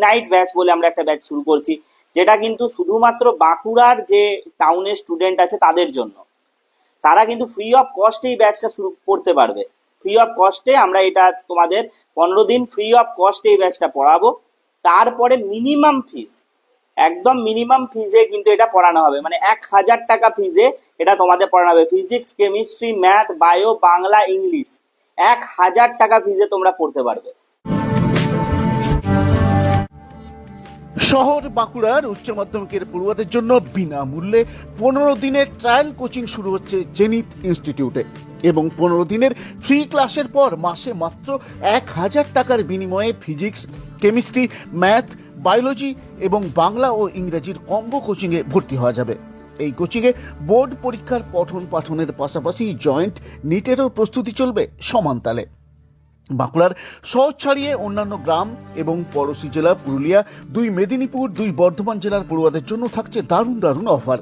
Ignite batch বলে আমরা একটা ব্যাচ শুরু করছি, যেটা কিন্তু শুধুমাত্র বাঁকুড়ার যে টাউনের স্টুডেন্ট আছে তাদের জন্য। তারা কিন্তু ফ্রি অফ কস্টে এই ব্যাচটা শুরু করতে পারবে। ফ্রি অফ কস্টে আমরা এটা তোমাদের 15 দিন ফ্রি অফ কস্টে এই ব্যাচটা পড়াবো। তারপরে মিনিমাম ফিস, একদম মিনিমাম ফিজে কিন্তু এটা পড়ানো হবে, মানে 1000 টাকা ফিজে এটা তোমাদের পড়ানো হবে। Physics, chemistry, math, bio, Bangla, English 1000 টাকা ফিজে তোমরা পড়তে পারবে। শহর বাঁকুড়ার উচ্চ মাধ্যমিকের পড়ুয়াদের জন্য বিনামূল্যে 15 দিনের ট্রায়াল কোচিং শুরু হচ্ছে জেনিথ ইনস্টিটিউটে, এবং 15 দিনের ফ্রি ক্লাসের পর মাসে মাত্র 1000 টাকার বিনিময়ে ফিজিক্স, কেমিস্ট্রি, ম্যাথ, বায়োলজি এবং বাংলা ও ইংরেজির কম্বো কোচিংয়ে ভর্তি হওয়া যাবে। এই কোচিংয়ে বোর্ড পরীক্ষার পঠন পাঠনের পাশাপাশি জয়েন্ট নিটেরও প্রস্তুতি চলবে সমানতালে। বাঁকুড়ার শহর ছাড়িয়ে অন্যান্য গ্রাম এবং পড়োশি জেলা পুরুলিয়া, 2 মেদিনীপুর, 2 বর্ধমান জেলার পড়ুয়াদের জন্য থাকছে দারুণ দারুণ অফার।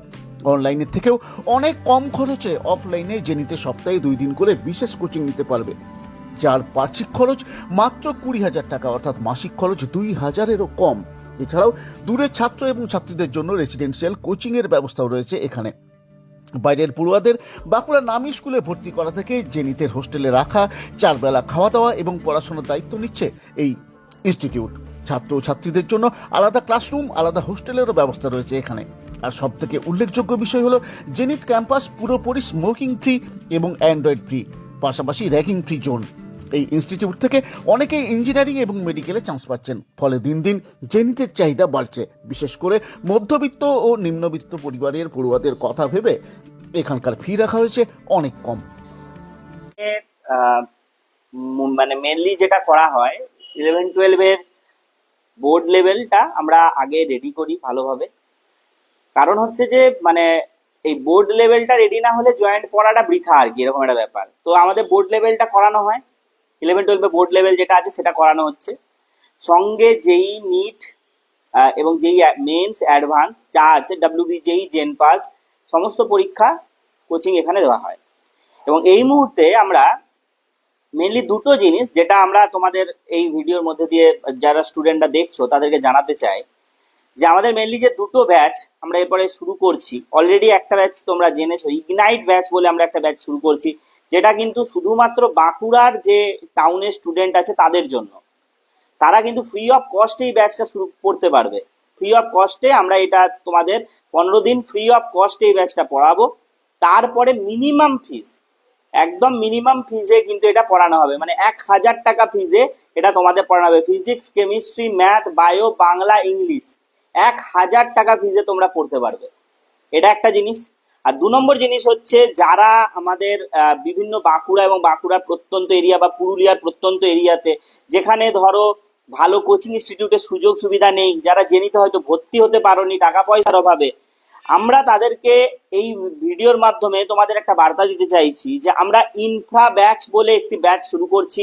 অনলাইনের থেকেও অনেক কম খরচে অফলাইনে জেনিতে সপ্তাহে 2 দিন করে বিশেষ কোচিং নিতে পারবে, যার বার্ষিক খরচ মাত্র 20,000 টাকা, অর্থাৎ মাসিক খরচ 2000-এরও কম। এছাড়াও দূরের ছাত্র এবং ছাত্রীদের জন্য রেসিডেন্সিয়াল কোচিংয়ের ব্যবস্থাও রয়েছে এখানে। বাইরের পড়ুয়াদের বাঁকুড়া নামী স্কুলে ভর্তি করা থেকে জেনিতের হোস্টেলে রাখা, 4 বেলা খাওয়া দাওয়া এবং পড়াশোনার দায়িত্ব নিচ্ছে এই ইনস্টিটিউট। ছাত্র ও ছাত্রীদের জন্য আলাদা ক্লাসরুম, আলাদা হোস্টেলেরও ব্যবস্থা রয়েছে এখানে। আর সব থেকে উল্লেখযোগ্য বিষয় হলো জেনিথ ক্যাম্পাস পুরোপুরি স্মোকিং ফ্রি এবং অ্যান্ড্রয়েড ফ্রি, পাশাপাশি র্যাগিং ফ্রি জোন। এই ইনস্টিটিউট থেকে অনেকেই ইঞ্জিনিয়ারিং এবং মেডিকেলে চান্স পাচ্ছেন, ফলে দিন দিন জেনিথের চাহিদা বাড়ছে। বিশেষ করে মধ্যবিত্ত ও নিম্নবিত্ত পরিবারের পড়ুয়াদের কথা ভেবে এখানকার ফি রাখা হয়েছে অনেক কম। মানে মেনলি যেটা করা হয়, 11-12 এর বোর্ড লেভেলটা আমরা আগে রেডি করি ভালোভাবে। কারণ হচ্ছে যে মানে এই বোর্ড লেভেলটা রেডি না হলে জয়েন্ট পড়াটা বৃথা আর কি, এরকম একটা ব্যাপার। তো আমাদের বোর্ড লেভেলটা করানো হয়, 11-12 বোর্ড লেভেল যেটা আছে সেটা করানো হচ্ছে। সঙ্গে যেই নিট এবং যেই মেন্স, অ্যাডভান্স যা আছে, WBJEE, জেন পাস সমস্ত পরীক্ষা কোচিং এখানে দেওয়া হয়। এবং এই মুহূর্তে আমরা মেনলি দুটো জিনিস যেটা আমরা তোমাদের এই ভিডিওর মধ্যে দিয়ে যারা স্টুডেন্টরা দেখছো তাদেরকে জানাতে চাই, যে আমাদের মেনলি যে দুটো ব্যাচ আমরা এরপরে শুরু করছি। অলরেডি একটা ব্যাচ তোমরা জেনেছো, ইগনাইট ব্যাচ বলে আমরা একটা ব্যাচ শুরু করছি, যেটা কিন্তু শুধুমাত্র বাঁকুড়ার যে টাউনের স্টুডেন্ট আছে তাদের জন্য। তারা কিন্তু ফ্রি অফ কস্টে এই ব্যাচটা শুরু করতে পারবে। ফ্রি অফ কস্টে আমরা এটা তোমাদের 15 দিন ফ্রি অফ কস্টে এই ব্যাচটা পড়াবো। তারপরে মিনিমাম ফিস, একদম মিনিমাম ফিজে কিন্তু এটা পড়ানো হবে, মানে 1000 টাকা ফিজে এটা তোমাদের পড়ানো হবে। Physics, chemistry, math, bio, Bangla, English 1000 টাকা ফিজে তোমরা পড়তে পারবে। এটা একটা জিনিস। আর 2 নম্বর জিনিস হচ্ছে, যারা আমাদের বিভিন্ন বাঁকুড়া এবং বাঁকুড়ার প্রত্যন্ত এরিয়া বা পুরুলিয়ার প্রত্যন্ত এরিয়াতে, যেখানে ধরো ভালো কোচিং ইনস্টিটিউটের সুযোগ সুবিধা নেই, যারা জেনিতে হয়তো ভর্তি হতে পারোনি টাকা পয়সার অভাবে, আমরা তাদেরকে এই ভিডিওর মাধ্যমে তোমাদের একটা বার্তা দিতে চাইছি যে আমরা ইনফ্রা ব্যাচ বলে একটি ব্যাচ শুরু করছি,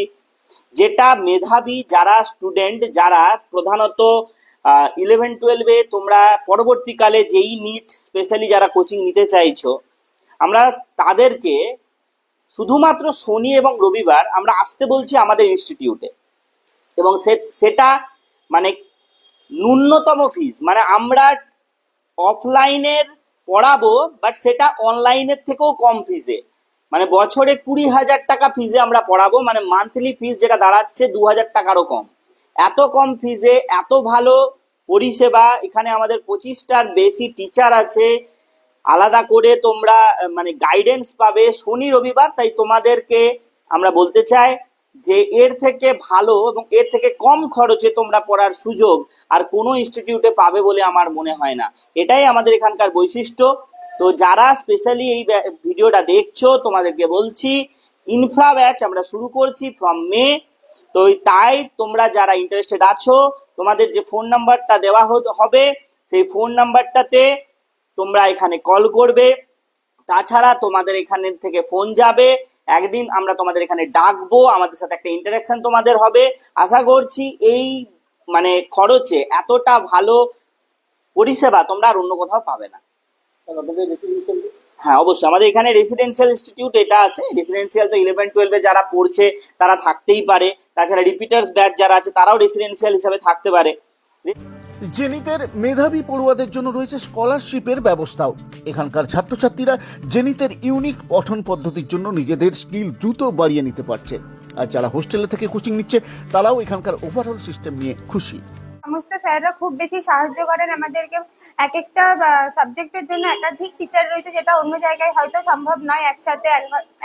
যেটা মেধাবী যারা স্টুডেন্ট, যারা প্রধানত 11-12 তোমরা পরবর্তীকালে যেই নিট স্পেশালি যারা কোচিং নিতে চাইছো, আমরা তাদেরকে শুধুমাত্র শনি এবং রবিবার আমরা আসতে বলছি আমাদের ইনস্টিটিউটে। এবং সেটা মানে ন্যূনতম ফিস, মানে আমরা অফলাইনের পড়াবো বাট সেটা অনলাইনের থেকেও কম ফিসে, মানে বছরে 20,000 টাকা ফিজে আমরা পড়াবো, মানে মান্থলি ফিস যেটা দাঁড়াচ্ছে 2000 টাকারও কম। এত কম ফিজে এত ভালো পরিষেবা, এখানে আমাদের 25টার বেশি টিচার আছে, আলাদা করে তোমরা মানে গাইডেন্স পাবে শনি রবিবার। তাই তোমাদেরকে আমরা বলতে চাই যে এর থেকে ভালো এবং এর থেকে কম খরচে তোমরা পড়ার সুযোগ আর কোনো ইনস্টিটিউটে পাবে বলে আমার মনে হয় না। এটাই আমাদের এখানকার বৈশিষ্ট্য। তো যারা স্পেশালি এই ভিডিওটা দেখছো তোমাদেরকে বলছি, ইনফ্রা ব্যাচ আমরা শুরু করছি ফ্রম মে। তো তাই তোমরা যারা ইন্টারেস্টেড আছো, তোমাদের যে ফোন নাম্বারটা দেওয়া হবে সেই ফোন নাম্বারটাতে তোমরা এখানে কল করবে। তাছাড়া তোমাদের এখানে থেকে ফোন যাবে, একদিন আমরা তোমাদের এখানে ডাকবো, আমাদের সাথে একটা ইন্টারাকশন তোমাদের হবে। আশা করছি এই মানে খরচে এতটা ভালো পরিষেবা তোমরা আর অন্য কোথাও পাবে না। হ্যাঁ অবশ্যই, আমাদের এখানে রেসিডেন্সিয়াল ইনস্টিটিউট এটা আছে। রেসিডেন্সিয়াল তো 11-12 যারা পড়ছে তারা থাকতেই পারে, তাছাড়া রিপিটার্স ব্যাচ যারা আছে তারাও রেসিডেন্সিয়াল হিসাবে থাকতে পারে। জেনিতের মেধাবী পড়ুয়াদের জন্য রয়েছে স্কলারশিপের ব্যবস্থাও। এখানকার ছাত্রছাত্রীরা জেনিতের ইউনিক পঠন পদ্ধতির জন্য নিজেদের স্কিল দ্রুত বাড়িয়ে নিতে পারছে। আর যারা হোস্টেলে থেকে কোচিং নিচ্ছে তারাও এখানকার ওভারঅল সিস্টেম নিয়ে খুশি। সমস্ত স্যাররা খুব বেশি সাহায্য করেন আমাদেরকে। এক একটা সাবজেক্টের জন্য একাধিক টিচার রয়েছে, যেটা অন্য জায়গায় হয়তো সম্ভব নয় একসাথে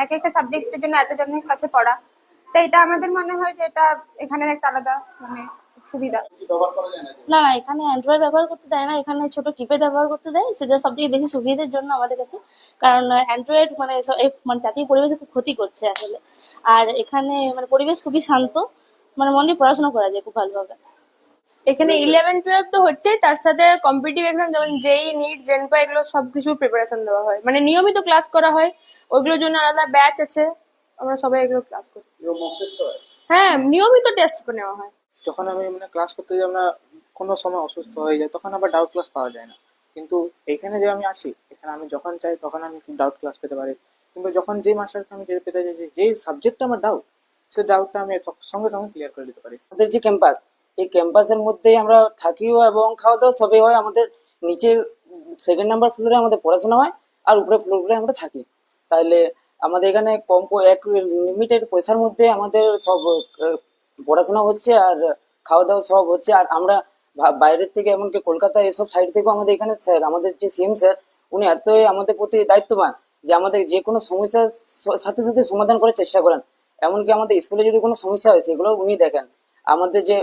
এক একটা সাবজেক্টের জন্য এতজনের কাছে পড়া। তো এটা আমাদের মনে হয় যে এটা এখানের একটা আলাদা সুবিধা। না না, এখানে অ্যান্ড্রয়েড ব্যবহার করতে দেয় না, এখানে ছোট কিপ্যাড ব্যবহার করতে দেয়। সেটা সব থেকে বেশি সুবিধার জন্য আমাদের কাছে, কারণ অ্যান্ড্রয়েড মানে জাতীয় পরিবেশে খুব ক্ষতি করছে আসলে। আর এখানে পরিবেশ খুবই শান্ত, মন দিয়ে পড়াশোনা করা যায় খুব ভালোভাবে। এখানে 11-12 তো হচ্ছেই, তার সাথে কম্পিটিটিভ এক্সাম যেমন জেই, নিট, জেনপা এগুলো সবকিছু প্রিপারেশন দেওয়া হয়। নিয়মিত ক্লাস করা হয়, ওইগুলোর জন্য আলাদা ব্যাচ আছে। আমরা সবাই এগুলো ক্লাস করি। হ্যাঁ, নিয়মিত টেস্ট নেওয়া হয়। যখন আমি ক্লাস করতে যাই, আমরা কোনো সময় অসুস্থ হয়ে যায়, তখন আবার ডাউট ক্লাস পাওয়া যায় না। কিন্তু এখানে যে আমি আছি, এখানে আমি যখন চাই তখন আমি ডাউট ক্লাস পেতে পারি। কিংবা যখন যে মাস্টারকে আমি পেতে চাই, যে সাবজেক্টটা আমার ডাউট, সেই ডাউটটা আমি সঙ্গে সঙ্গে ক্লিয়ার করে দিতে পারি। আমাদের যে ক্যাম্পাস, এই ক্যাম্পাসের মধ্যেই আমরা থাকিও এবং খাওয়া দাওয়া সবই হয়। আমাদের নিচের সেকেন্ড নাম্বার ফ্লোরে আমাদের পড়াশোনা হয়, আর উপরে ফ্লোরে আমরা থাকি। তাহলে আমাদের এখানে কম এক লিমিটেড পয়সার মধ্যে আমাদের সব পড়াশোনা হচ্ছে, আর খাওয়া দাওয়া সব হচ্ছে। আর আমরা বাইরের থেকে, এমনকি কলকাতা এসব সাইড থেকেও আমাদের এখানে স্যার, আমাদের যে সিএম স্যার, উনি এতই আমাদের প্রতি দায়িত্ববান যে আমাদের যে কোনো সমস্যার সাথে সাথে সমাধান করার চেষ্টা করেন। এমনকি আমাদের স্কুলে যদি কোনো সমস্যা হয় সেগুলো উনি দেখেন। আমাদের যে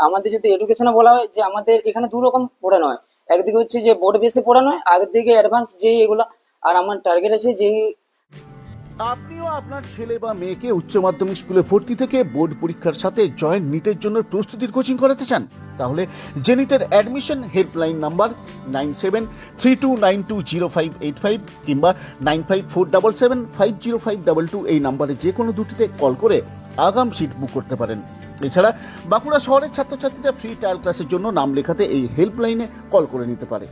আমাদের যদি এডুকেশনে বলা হয়, যে আমাদের এখানে দু রকম পড়ানো হয়। একদিকে হচ্ছে যে বোর্ড বেসে পড়ানো হয়, আগের দিকে অ্যাডভান্স যে এগুলো। আর আমার টার্গেট আছে যে আপনিও আপনার ছেলে বা মেয়েকে উচ্চ মাধ্যমিক স্কুলে ভর্তি থেকে বোর্ড পরীক্ষার সাথে জয়েন্ট নিটের জন্য প্রস্তুতির কোচিং করাতে চান, তাহলে জেনিতের অ্যাডমিশন হেল্পলাইন নাম্বার 9732920585 কিংবা 9547750522 এই নাম্বারে যে কোনো দুটিতে কল করে আগাম সিট বুক করতে পারেন। এছাড়া বাঁকুড়া শহরের ছাত্রছাত্রীরা ফ্রি ট্রায়াল ক্লাসের জন্য নাম লেখাতে এই হেল্পলাইনে কল করে নিতে পারে।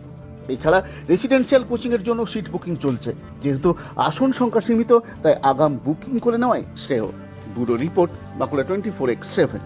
এছাড়া রেসিডেন্সিয়াল কোচিং এর জন্য সিট বুকিং চলছে। যেহেতু আসন সংখ্যা সীমিত, তাই আগাম বুকিং করে নেওয়াই শ্রেয়। Bureau report, Bankura 24x7।